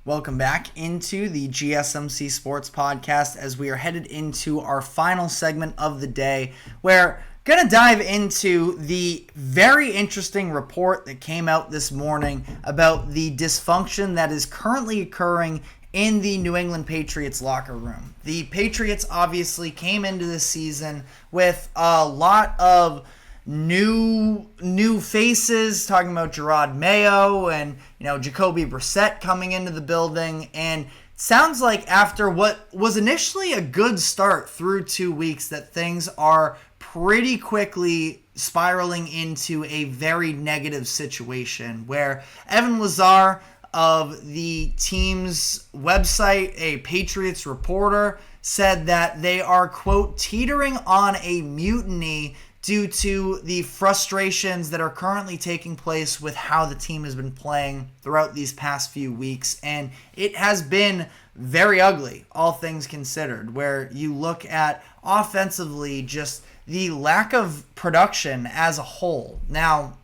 Welcome back into the GSMC Sports Podcast as we are headed into our final segment of the day. We're going to dive into the very interesting report that came out this morning about the dysfunction that is currently occurring in the New England Patriots locker room. The Patriots obviously came into this season with a lot of new faces, talking about Jerod Mayo and Jacoby Brissett coming into the building, and it sounds like after what was initially a good start through 2 weeks that things are pretty quickly spiraling into a very negative situation where Evan Lazar of the team's website, a Patriots reporter, said that they are, quote, teetering on a mutiny due to the frustrations that are currently taking place with how the team has been playing throughout these past few weeks. And it has been very ugly, all things considered, where you look at offensively just the lack of production as a whole. Now,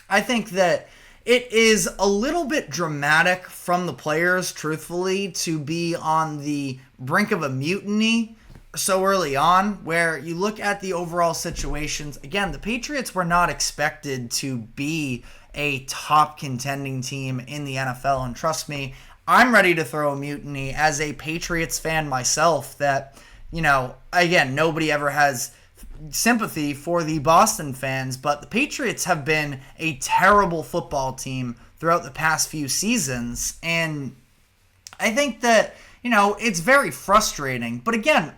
I think that it is a little bit dramatic from the players, truthfully, to be on the brink of a mutiny so early on, where you look at the overall situations. Again, the Patriots were not expected to be a top contending team in the NFL, and trust me, I'm ready to throw a mutiny as a Patriots fan myself that, again, nobody ever has sympathy for the Boston fans, but the Patriots have been a terrible football team throughout the past few seasons, and I think that, it's very frustrating. But again,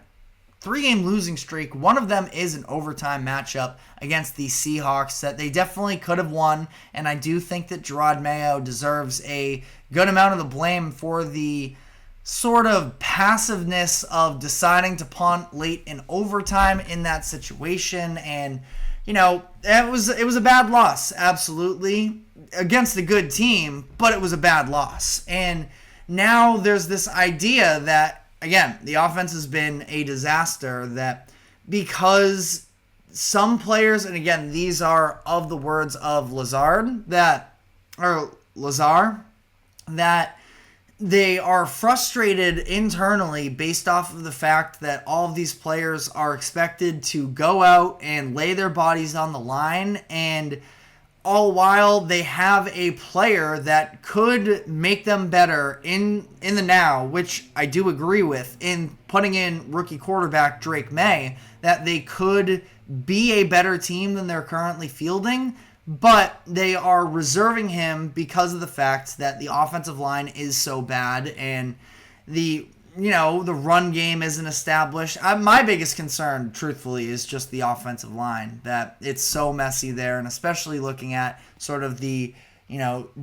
3-game losing streak. One of them is an overtime matchup against the Seahawks that they definitely could have won, and I do think that Jerod Mayo deserves a good amount of the blame for the sort of passiveness of deciding to punt late in overtime in that situation. And it was a bad loss, absolutely, against a good team, but it was a bad loss. And now there's this idea that, again, the offense has been a disaster, that because some players, and again, these are of the words of Lazar, that they are frustrated internally based off of the fact that all of these players are expected to go out and lay their bodies on the line, and all while they have a player that could make them better in the now, which I do agree with, in putting in rookie quarterback Drake May, that they could be a better team than they're currently fielding, but they are reserving him because of the fact that the offensive line is so bad and the run game isn't established. My biggest concern, truthfully, is just the offensive line, that it's so messy there, and especially looking at sort of the,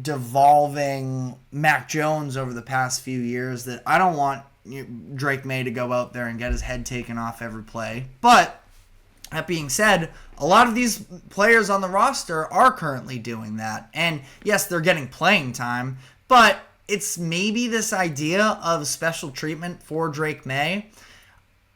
devolving Mac Jones over the past few years, that I don't want Drake May to go out there and get his head taken off every play. But that being said, a lot of these players on the roster are currently doing that. And yes, they're getting playing time, but it's maybe this idea of special treatment for Drake May.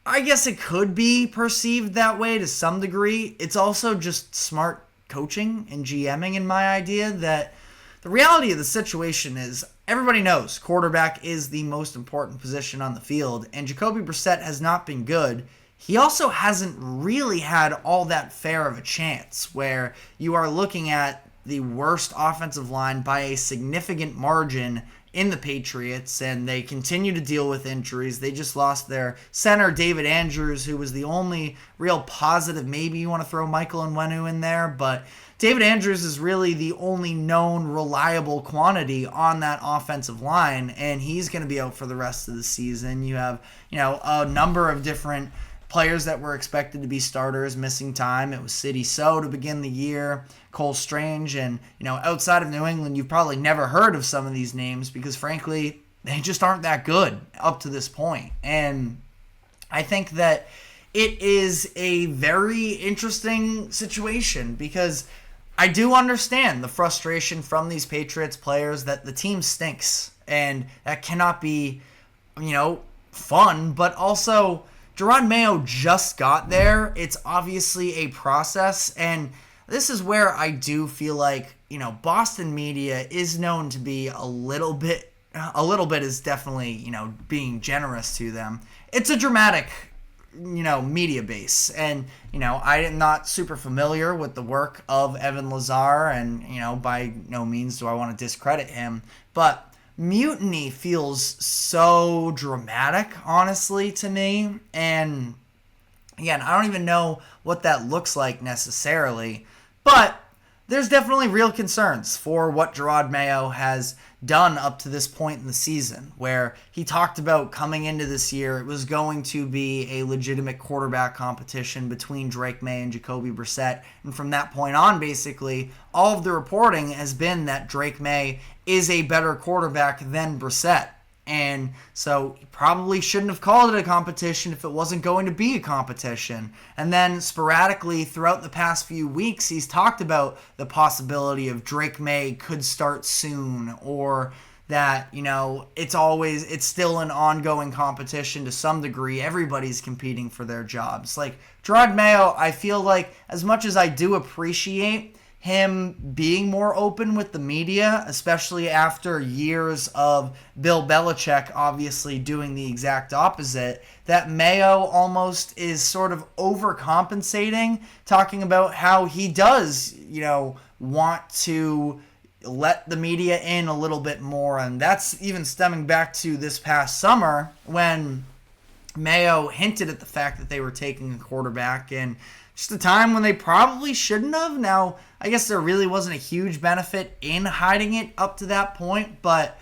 I guess it could be perceived that way to some degree. It's also just smart coaching and GMing, in my idea, that the reality of the situation is everybody knows quarterback is the most important position on the field, and Jacoby Brissett has not been good. He also hasn't really had all that fair of a chance, where you are looking at the worst offensive line by a significant margin in the Patriots, and they continue to deal with injuries. They just lost their center, David Andrews, who was the only real positive. Maybe you want to throw Michael Onwenu in there, but David Andrews is really the only known reliable quantity on that offensive line, and he's going to be out for the rest of the season. You have, a number of different players that were expected to be starters missing time. It was Sidy Sow to begin the year, Cole Strange, and outside of New England, you've probably never heard of some of these names because, frankly, they just aren't that good up to this point. And I think that it is a very interesting situation because I do understand the frustration from these Patriots players that the team stinks, and that cannot be, fun, but also Jerod Mayo just got there. It's obviously a process, and this is where I do feel like, Boston media is known to be a little bit a little bit is definitely, being generous to them. It's a dramatic, media base. And, I am not super familiar with the work of Evan Lazar, and, by no means do I want to discredit him. But Mutiny feels so dramatic, honestly, to me. And, again, I don't even know what that looks like necessarily. But there's definitely real concerns for what Jerod Mayo has done up to this point in the season, where he talked about coming into this year, it was going to be a legitimate quarterback competition between Drake May and Jacoby Brissett. And from that point on, basically, all of the reporting has been that Drake May is a better quarterback than Brissett. And so he probably shouldn't have called it a competition if it wasn't going to be a competition. And then sporadically throughout the past few weeks, he's talked about the possibility of Drake May could start soon, or that, it's still an ongoing competition to some degree. Everybody's competing for their jobs. Like, Jerod Mayo, I feel like, as much as I do appreciate him being more open with the media, especially after years of Bill Belichick obviously doing the exact opposite, that Mayo almost is sort of overcompensating, talking about how he does, want to let the media in a little bit more. And that's even stemming back to this past summer when Mayo hinted at the fact that they were taking a quarterback, and just a time when they probably shouldn't have. Now, I guess there really wasn't a huge benefit in hiding it up to that point, but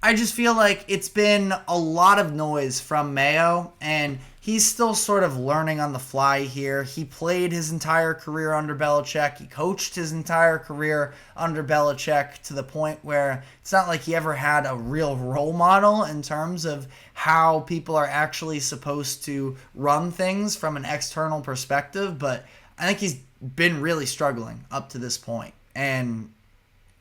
I just feel like it's been a lot of noise from Mayo, and he's still sort of learning on the fly here. He played his entire career under Belichick. He coached his entire career under Belichick, to the point where it's not like he ever had a real role model in terms of how people are actually supposed to run things from an external perspective. But I think he's been really struggling up to this point. And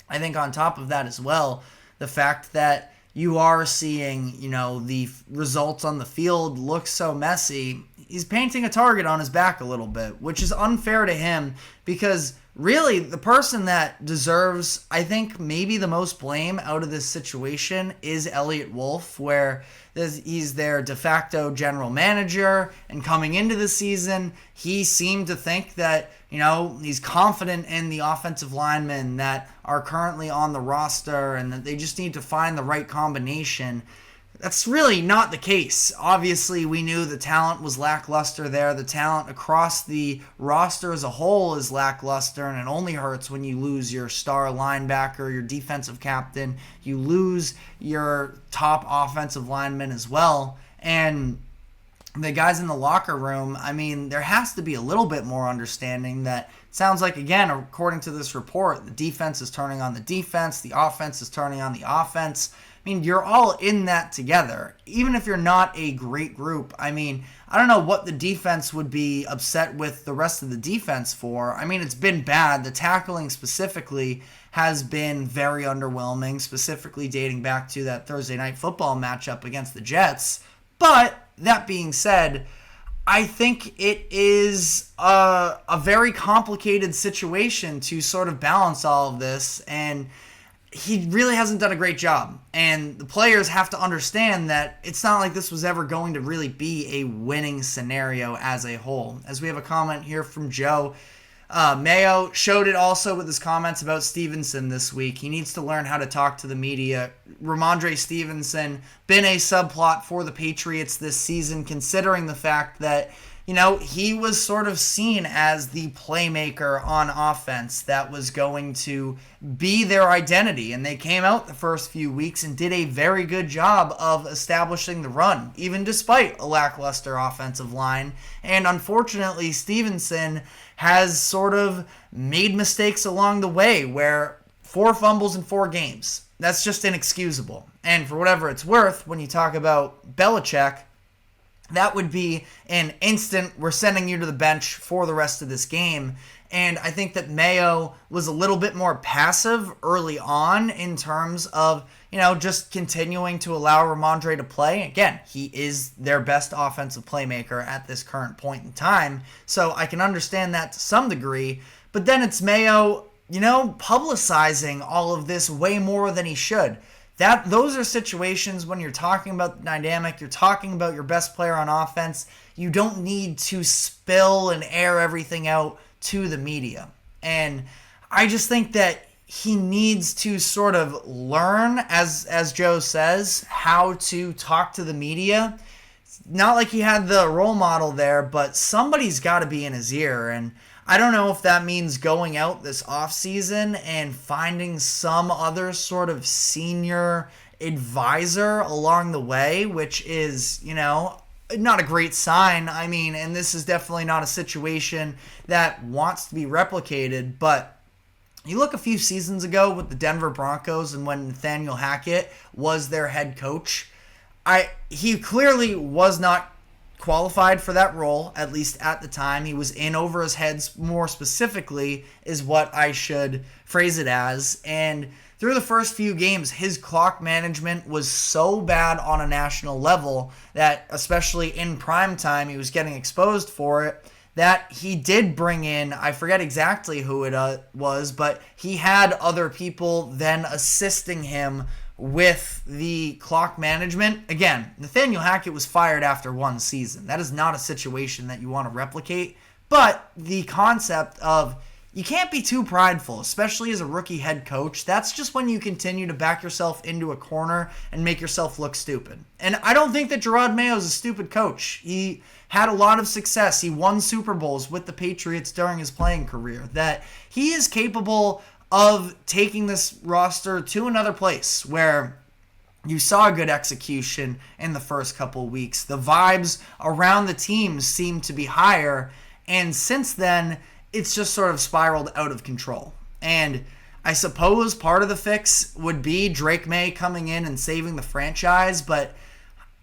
I think on top of that as well, the fact that you are seeing, the results on the field look so messy, he's painting a target on his back a little bit, which is unfair to him, because really the person that deserves, I think, maybe the most blame out of this situation is Elliott Wolf, where he's their de facto general manager, and coming into the season, he seemed to think that, he's confident in the offensive linemen that are currently on the roster, and that they just need to find the right combination. That's really not the case. Obviously, we knew the talent was lackluster there. The talent across the roster as a whole is lackluster, and it only hurts when you lose your star linebacker, your defensive captain. You lose your top offensive lineman as well. And the guys in the locker room, I mean, there has to be a little bit more understanding that it sounds like, again, according to this report, the defense is turning on the defense, the offense is turning on the offense. I mean, you're all in that together. Even if you're not a great group, I mean, I don't know what the defense would be upset with the rest of the defense for. I mean, it's been bad. The tackling specifically has been very underwhelming, specifically dating back to that Thursday night football matchup against the Jets. But that being said, I think it is a very complicated situation to sort of balance all of this, and he really hasn't done a great job. And the players have to understand that it's not like this was ever going to really be a winning scenario as a whole. As we have a comment here from Joe, Mayo showed it also with his comments about Stevenson this week. He needs to learn how to talk to the media. Ramondre Stevenson, been a subplot for the Patriots this season, considering the fact that, he was sort of seen as the playmaker on offense that was going to be their identity. And they came out the first few weeks and did a very good job of establishing the run, even despite a lackluster offensive line. And unfortunately, Stevenson has sort of made mistakes along the way, where 4 fumbles in 4 games. That's just inexcusable. And for whatever it's worth, when you talk about Belichick, that would be an instant, we're sending you to the bench for the rest of this game. And I think that Mayo was a little bit more passive early on in terms of, just continuing to allow Ramondre to play. Again, he is their best offensive playmaker at this current point in time. So I can understand that to some degree. But then it's Mayo, publicizing all of this way more than he should. those are situations when you're talking about the dynamic, you're talking about your best player on offense, you don't need to spill and air everything out to the media. And I just think that he needs to sort of learn, as Joe says, how to talk to the media. Not like he had the role model there, but somebody's got to be in his ear. And I don't know if that means going out this offseason and finding some other sort of senior advisor along the way, which is, not a great sign. I mean, and this is definitely not a situation that wants to be replicated, but you look a few seasons ago with the Denver Broncos and when Nathaniel Hackett was their head coach, he clearly was not qualified for that role, at least at the time. He was in over his head, more specifically, is what I should phrase it as. And through the first few games, his clock management was so bad on a national level that, especially in prime time, he was getting exposed for it, that he did bring in, I forget exactly who it was, but he had other people then assisting him with the clock management. Again, Nathaniel Hackett was fired after one season. That is not a situation that you want to replicate. But the concept of you can't be too prideful, especially as a rookie head coach. That's just when you continue to back yourself into a corner and make yourself look stupid. And I don't think that Jerod Mayo is a stupid coach. He had a lot of success. He won Super Bowls with the Patriots during his playing career. That he is capable of taking this roster to another place where you saw good execution in the first couple of weeks. The vibes around the team seem to be higher, and since then, it's just sort of spiraled out of control. And I suppose part of the fix would be Drake May coming in and saving the franchise, but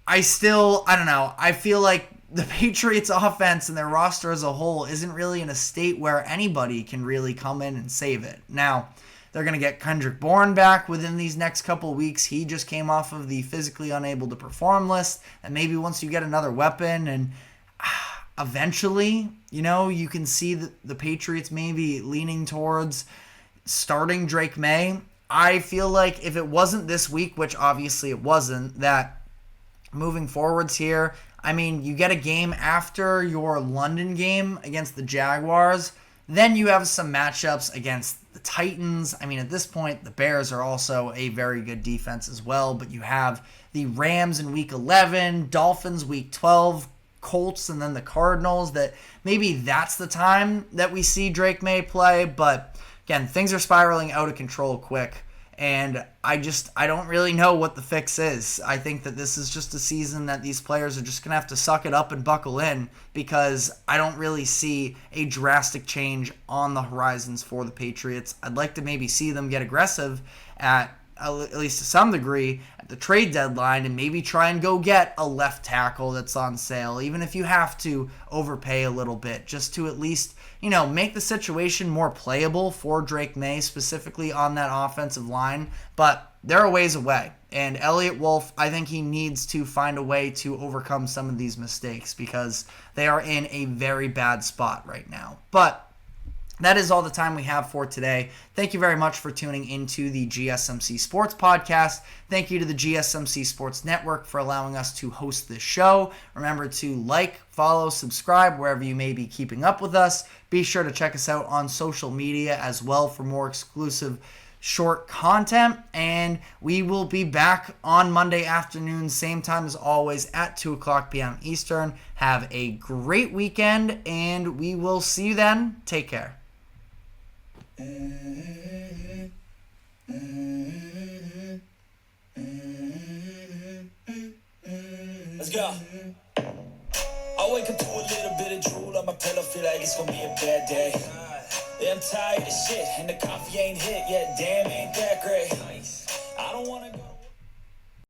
I don't know. I feel like the Patriots offense and their roster as a whole isn't really in a state where anybody can really come in and save it. Now, they're going to get Kendrick Bourne back within these next couple of weeks. He just came off of the physically unable to perform list. And maybe once you get another weapon and eventually, you can see the Patriots maybe leaning towards starting Drake May. I feel like if it wasn't this week, which obviously it wasn't, that moving forwards here, I mean, you get a game after your London game against the Jaguars. Then you have some matchups against the Titans. I mean, at this point, the Bears are also a very good defense as well. But you have the Rams in Week 11, Dolphins Week 12, Colts, and then the Cardinals. That maybe that's the time that we see Drake May play. But again, things are spiraling out of control quick. And I don't really know what the fix is. I think that this is just a season that these players are just going to have to suck it up and buckle in, because I don't really see a drastic change on the horizons for the Patriots. I'd like to maybe see them get aggressive at least to some degree at the trade deadline and maybe try and go get a left tackle that's on sale, even if you have to overpay a little bit, just to at least make the situation more playable for Drake May, specifically on that offensive line. But they're a ways away. And Elliott Wolf, I think he needs to find a way to overcome some of these mistakes, because they are in a very bad spot right now. But that is all the time we have for today. Thank you very much for tuning into the GSMC Sports Podcast. Thank you to the GSMC Sports Network for allowing us to host this show. Remember to like, follow, subscribe wherever you may be keeping up with us. Be sure to check us out on social media as well for more exclusive short content. And we will be back on Monday afternoon, same time as always at 2 o'clock p.m. Eastern. Have a great weekend, and we will see you then. Take care. Let's go. I wake up to a little bit of drool on my pillow, feel like it's gonna be a bad day. Yeah, I'm tired of shit, and the coffee ain't hit yet. Damn, ain't that great. I don't wanna go.